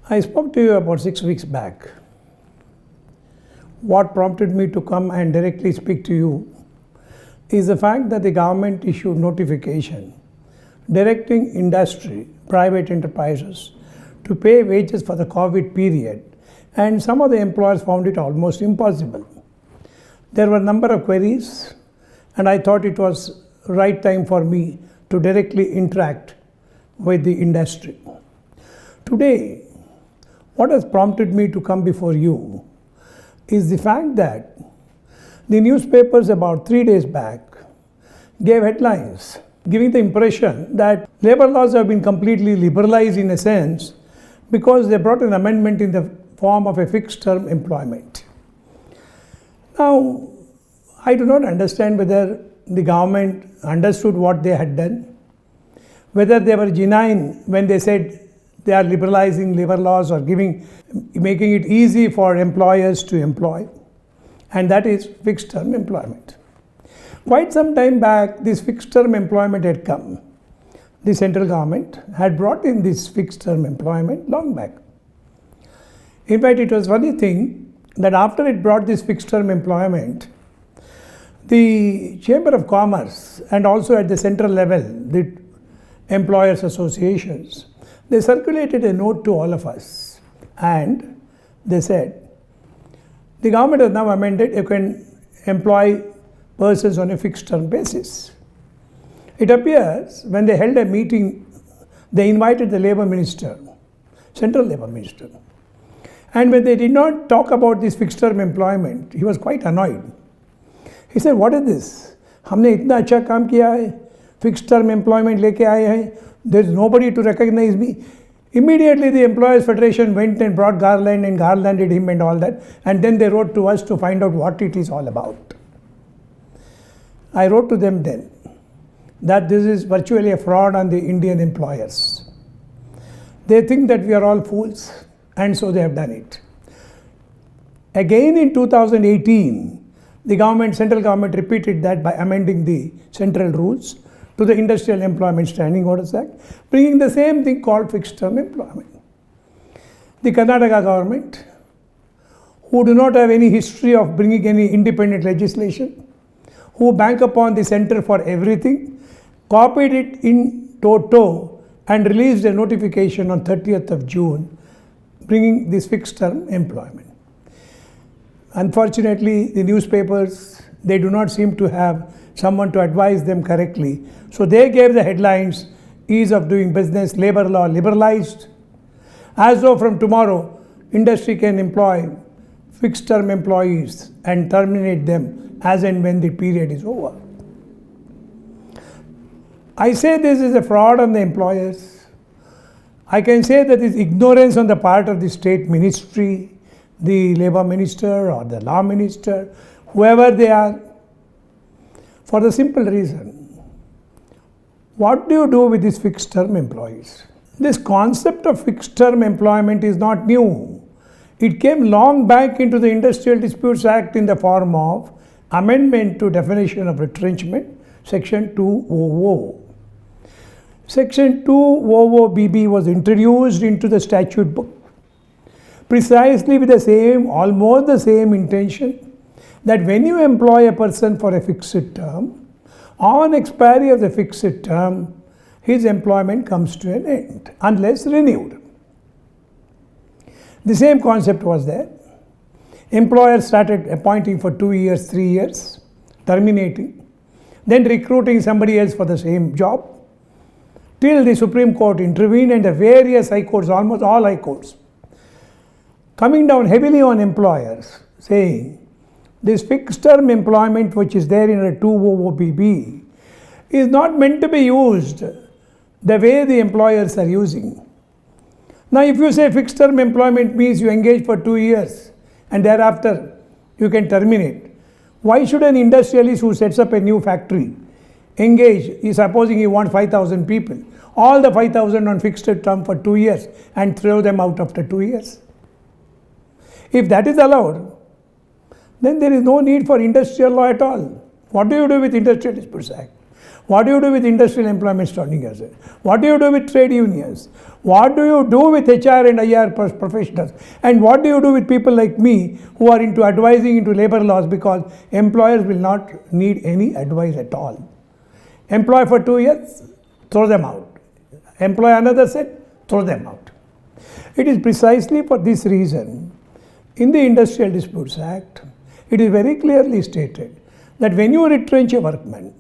I spoke to you about 6 weeks back. What prompted me to come and directly speak to you is the fact that the government issued notification directing industry, private enterprises to pay wages for the COVID period, and some of the employers found it almost impossible. There were a number of queries, and I thought it was right time for me to directly interact with the industry. Today, what has prompted me to come before you is the fact that the newspapers about 3 days back gave headlines giving the impression that labor laws have been completely liberalized in a sense because they brought an amendment in the form of a fixed term employment. Now, I do not understand whether the government understood what they had done, whether they were genuine when they said they are liberalizing labor laws or making it easy for employers to employ, and that is fixed term employment. Quite some time back, this fixed term employment had come. The central government had brought in this fixed term employment long back. In fact, it was funny thing that after it brought this fixed term employment, the Chamber of Commerce and also at the central level, the employers associations, they circulated a note to all of us, and they said, the government has now amended, you can employ persons on a fixed term basis. It appears when they held a meeting, they invited the labor minister, central labor minister. And when they did not talk about this fixed term employment, he was quite annoyed. He said, what is this? हमने इतना अच्छा काम किया है, fixed term employment लेके आए हैं, there is nobody to recognize me. Immediately the Employers Federation went and brought Garland and garlanded him and all that, and then they wrote to us to find out what it is all about. I wrote to them then that this is virtually a fraud on the Indian employers. They think that we are all fools, and so they have done it. Again in 2018, the central government repeated that by amending the central rules to the Industrial Employment Standing Orders Act, bringing the same thing called fixed term employment. The Karnataka government, who do not have any history of bringing any independent legislation, who bank upon the center for everything, copied it in toto and released a notification on 30th of June bringing this fixed term employment. Unfortunately, the newspapers, they do not seem to have someone to advise them correctly. So they gave the headlines, ease of doing business, labor law liberalized, as though from tomorrow industry can employ fixed term employees and terminate them as and when the period is over. I say this is a fraud on the employers. I can say that is ignorance on the part of the state ministry, the labor minister or the law minister, whoever they are, for the simple reason. What do you do with these fixed term employees? This concept of fixed term employment is not new. It came long back into the Industrial Disputes Act in the form of amendment to definition of retrenchment, section 200. Section 200BB was introduced into the statute book precisely with the same, almost the same intention, that when you employ a person for a fixed term, on expiry of the fixed term, his employment comes to an end unless renewed. The same concept was there. Employers started appointing for 2 years, 3 years, terminating, then recruiting somebody else for the same job, till the Supreme Court intervened and the various high courts, almost all high courts, coming down heavily on employers, saying this fixed term employment which is there in a 200BB is not meant to be used the way the employers are using. Now if you say fixed term employment means you engage for 2 years and thereafter you can terminate, why should an industrialist who sets up a new factory engage, supposing he wants 5,000 people, all the 5,000 on fixed term for 2 years and throw them out after 2 years? If that is allowed, then there is no need for industrial law at all. What do you do with Industrial Disputes Act? What do you do with industrial employment standing as it? What do you do with trade unions? What do you do with HR and IR professionals? And what do you do with people like me who are into advising into labor laws, because employers will not need any advice at all. Employ for 2 years, throw them out. Employ another set, throw them out. It is precisely for this reason, in the Industrial Disputes Act, it is very clearly stated that when you retrench a workman,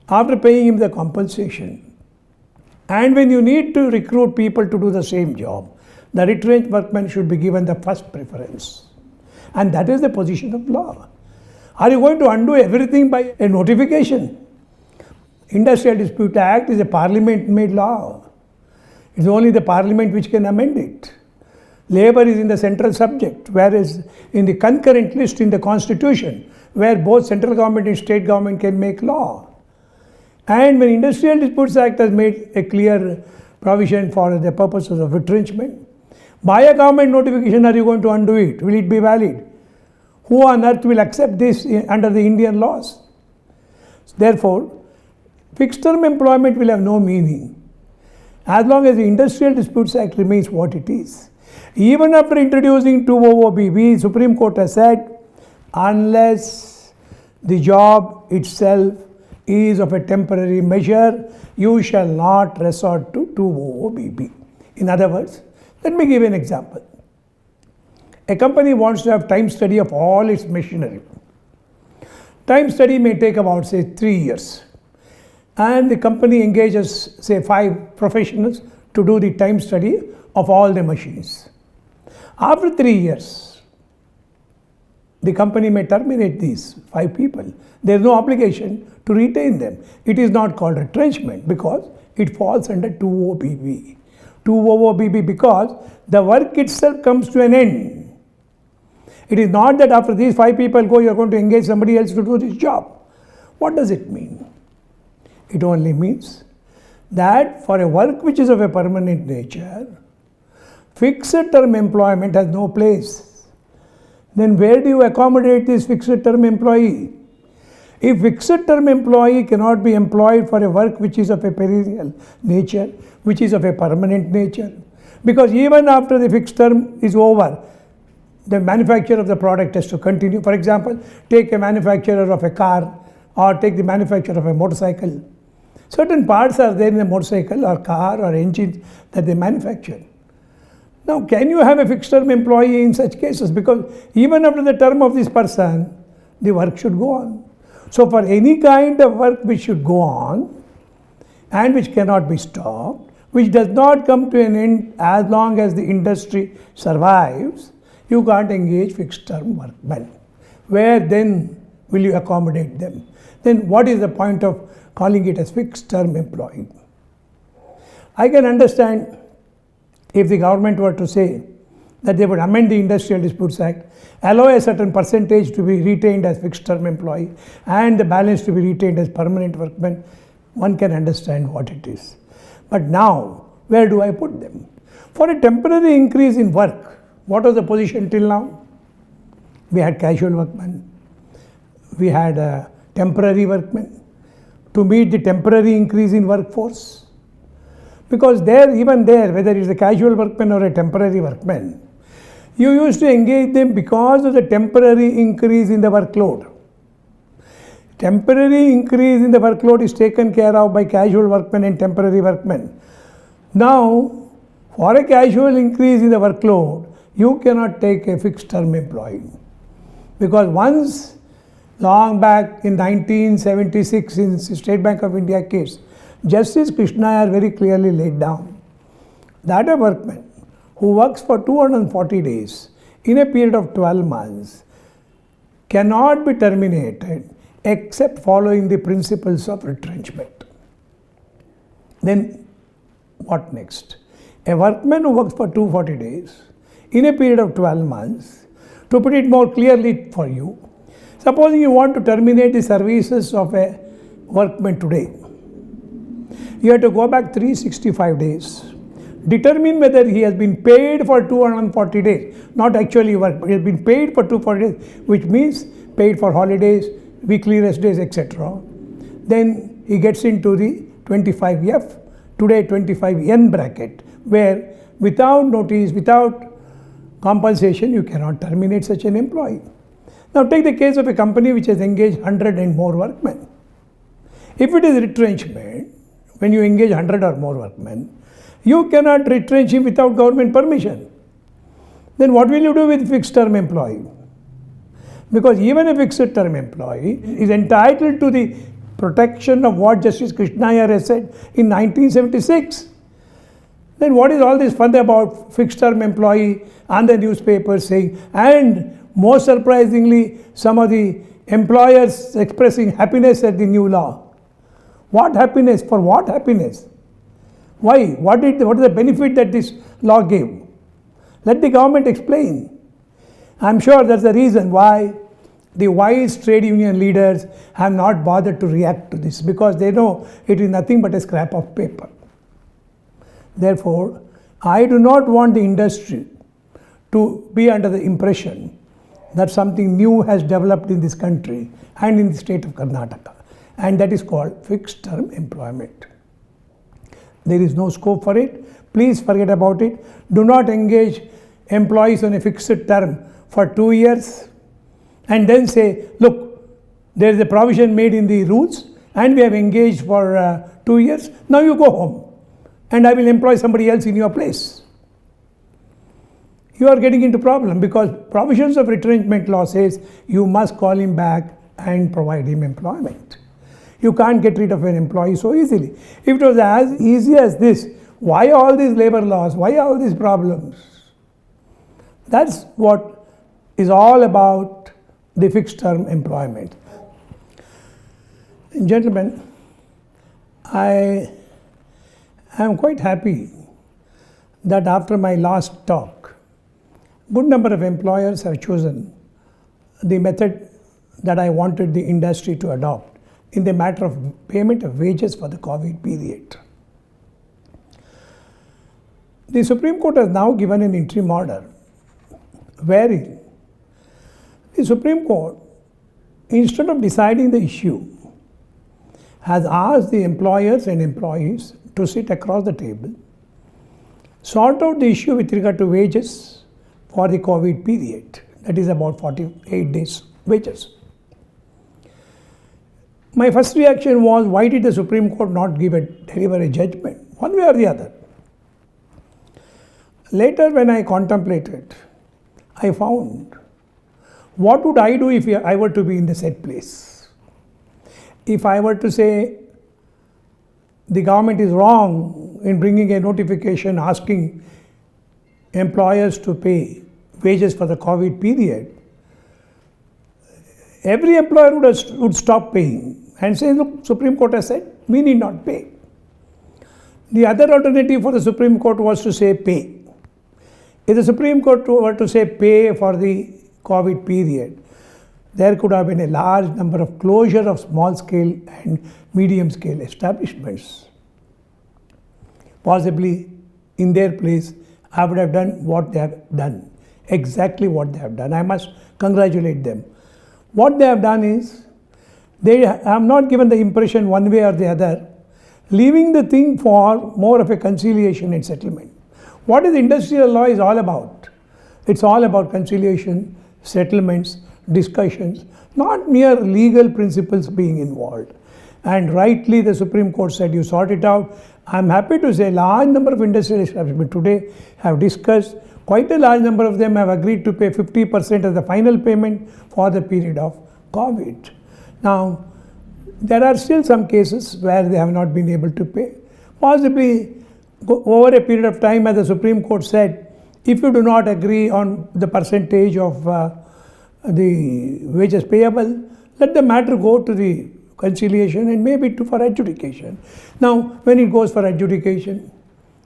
after paying him the compensation, and when you need to recruit people to do the same job, the retrenched workman should be given the first preference. And that is the position of law. Are you going to undo everything by a notification? Industrial Dispute Act is a parliament-made law. It's only the parliament which can amend it. Labor is in the central subject, whereas in the concurrent list in the constitution, where both central government and state government can make law. And when Industrial Disputes Act has made a clear provision for the purposes of retrenchment, by a government notification are you going to undo it? Will it be valid? Who on earth will accept this under the Indian laws? Therefore, fixed term employment will have no meaning as long as the Industrial Disputes Act remains what it is. Even after introducing 200BB, Supreme Court has said, unless the job itself is of a temporary measure, you shall not resort to 200BB. In other words, let me give you an example. A company wants to have time study of all its machinery. Time study may take about, say, 3 years. And the company engages, say, 5 professionals to do the time study of all the machines. After 3 years, the company may terminate these 5 people. There is no obligation to retain them. It is not called retrenchment because it falls under 200BB. 200BB because the work itself comes to an end. It is not that after these 5 people go, you are going to engage somebody else to do this job. What does it mean? It only means that for a work which is of a permanent nature, fixed term employment has no place. Then where do you accommodate this fixed term employee? If fixed term employee cannot be employed for a work which is of a perennial nature, which is of a permanent nature, because even after the fixed term is over, the manufacture of the product has to continue. For example, take a manufacturer of a car or take the manufacturer of a motorcycle. Certain parts are there in a motorcycle or car or engine that they manufacture. Now, can you have a fixed term employee in such cases? Because even after the term of this person, the work should go on. So, for any kind of work which should go on and which cannot be stopped, which does not come to an end as long as the industry survives, you can't engage fixed term workmen. Where then will you accommodate them? Then what is the point of calling it as fixed term employee? I can understand if the government were to say that they would amend the Industrial Disputes Act, allow a certain percentage to be retained as fixed term employee and the balance to be retained as permanent workmen, one can understand what it is. But now, where do I put them? For a temporary increase in work, what was the position till now? We had casual workmen, we had temporary workmen to meet the temporary increase in workforce. Because even there, whether it's a casual workman or a temporary workman, you used to engage them because of the temporary increase in the workload. Temporary increase in the workload is taken care of by casual workmen and temporary workmen. Now, for a casual increase in the workload, you cannot take a fixed term employee. Because once, long back in 1976 in State Bank of India case, Justice Krishna has very clearly laid down that a workman who works for 240 days in a period of 12 months cannot be terminated except following the principles of retrenchment. Then what next? A workman who works for 240 days in a period of 12 months, to put it more clearly for you, supposing you want to terminate the services of a workman today, you have to go back 365 days, determine whether he has been paid for 240 days, not actually worked, but he has been paid for 240 days, which means paid for holidays, weekly rest days, etc. Then then he gets into the 25F, today 25N bracket, where without notice, without compensation, you cannot terminate such an employee. Now take the case of a company which has engaged 100 and more workmen. If it is retrenchment, when you engage 100 or more workmen, you cannot retrench him without government permission. Then what will you do with fixed term employee? Because even a fixed term employee is entitled to the protection of what Justice Krishna Iyer has said in 1976. Then what is all this fun about fixed term employee and the newspapers saying, and most surprisingly, some of the employers expressing happiness at the new law. What happiness? For what happiness? Why? What is the benefit that this law gave? Let the government explain. I'm sure that's the reason why the wise trade union leaders have not bothered to react to this, because they know it is nothing but a scrap of paper. Therefore, I do not want the industry to be under the impression that something new has developed in this country and in the state of Karnataka, and that is called fixed term employment. There is no scope for it. Please forget about it. Do not engage employees on a fixed term for 2 years and then say, look, there is a provision made in the rules and we have engaged for 2 years. Now you go home and I will employ somebody else in your place. You are getting into problem, because provisions of retrenchment law says you must call him back and provide him employment. You can't get rid of an employee so easily. If it was as easy as this, why all these labor laws? Why all these problems? That's what is all about the fixed term employment. Gentlemen, I am quite happy that after my last talk, good number of employers have chosen the method that I wanted the industry to adopt in the matter of payment of wages for the COVID period. The Supreme Court has now given an interim order wherein the Supreme Court, instead of deciding the issue, has asked the employers and employees to sit across the table, sort out the issue with regard to wages for the COVID period, that is about 48 days wages. My first reaction was, why did the Supreme Court not deliver a judgment, one way or the other? Later, when I contemplated, I found, what would I do if I were to be in the said place? If I were to say the government is wrong in bringing a notification asking employers to pay wages for the COVID period, every employer would stop paying and say, look, Supreme Court has said, we need not pay. The other alternative for the Supreme Court was to say pay. If the Supreme Court were to say pay for the COVID period, there could have been a large number of closure of small scale and medium scale establishments. Possibly in their place, I would have done what they have done, exactly what they have done. I must congratulate them. What they have done is, they have not given the impression one way or the other, leaving the thing for more of a conciliation and settlement. What is industrial law is all about? It's all about conciliation, settlements, discussions, not mere legal principles being involved. And rightly the Supreme Court said, you sort it out. I'm happy to say a large number of industrial establishments today have discussed, quite a large number of them have agreed to pay 50% as the final payment for the period of COVID. Now, there are still some cases where they have not been able to pay. Possibly over a period of time, as the Supreme Court said, if you do not agree on the percentage of the wages payable, let the matter go to the conciliation and maybe for adjudication. Now, when it goes for adjudication,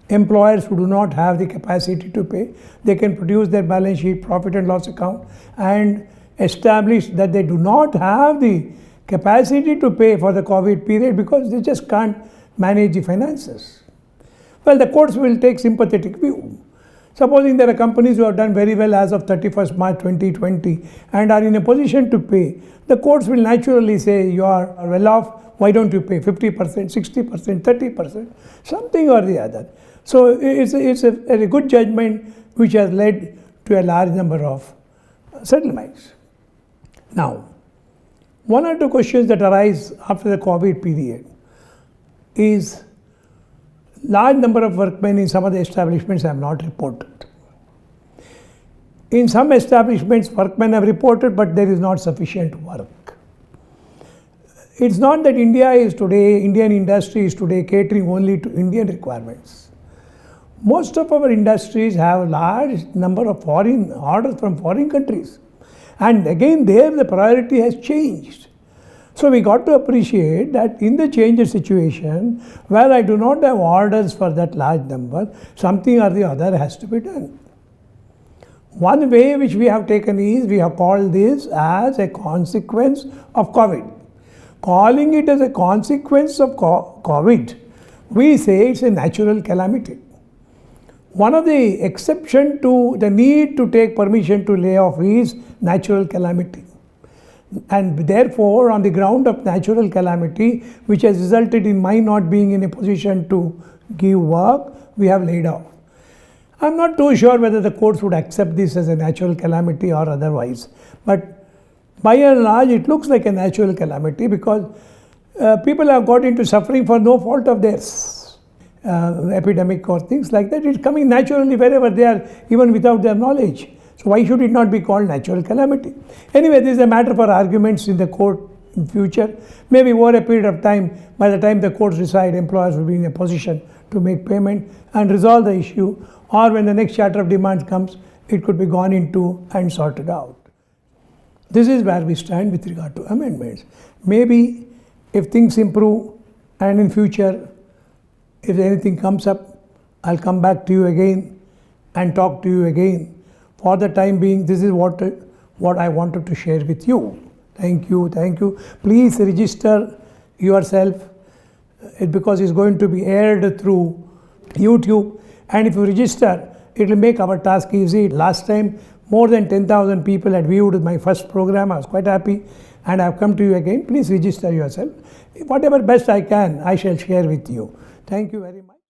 employers who do not have the capacity to pay, they can produce their balance sheet, profit and loss account, and establish that they do not have the capacity to pay for the COVID period because they just can't manage the finances. Well, the courts will take sympathetic view. Supposing there are companies who have done very well as of 31st March 2020 and are in a position to pay, the courts will naturally say you are well off, why don't you pay 50%, 60%, 30%, something or the other. So it's a good judgment which has led to a large number of settlements. Now, one or two questions that arise after the COVID period is large number of workmen in some of the establishments have not reported. In some establishments, workmen have reported, but there is not sufficient work. It's not that Indian industry is today catering only to Indian requirements. Most of our industries have large number of foreign orders from foreign countries. And again, there the priority has changed. So we got to appreciate that in the changed situation, where I do not have orders for that large number, something or the other has to be done. One way which we have taken is, we have called this as a consequence of COVID. Calling it as a consequence of COVID, we say it's a natural calamity. One of the exceptions to the need to take permission to lay off is natural calamity. And therefore, on the ground of natural calamity, which has resulted in my not being in a position to give work, we have laid off. I'm not too sure whether the courts would accept this as a natural calamity or otherwise. But by and large, it looks like a natural calamity because people have got into suffering for no fault of theirs. Epidemic or things like that, it's coming naturally wherever they are, even without their knowledge. So why should it not be called natural calamity? Anyway, this is a matter for arguments in the court in future. Maybe over a period of time, by the time the courts decide, employers will be in a position to make payment and resolve the issue, or when the next charter of demands comes, it could be gone into and sorted out. This is where we stand with regard to amendments. Maybe if things improve and in future, if anything comes up, I'll come back to you again and talk to you again. For the time being, this is what I wanted to share with you. Thank you, thank you. Please register yourself because it's going to be aired through YouTube. And if you register, it will make our task easy. Last time, more than 10,000 people had viewed my first program. I was quite happy and I have come to you again. Please register yourself. Whatever best I can, I shall share with you. Thank you very much.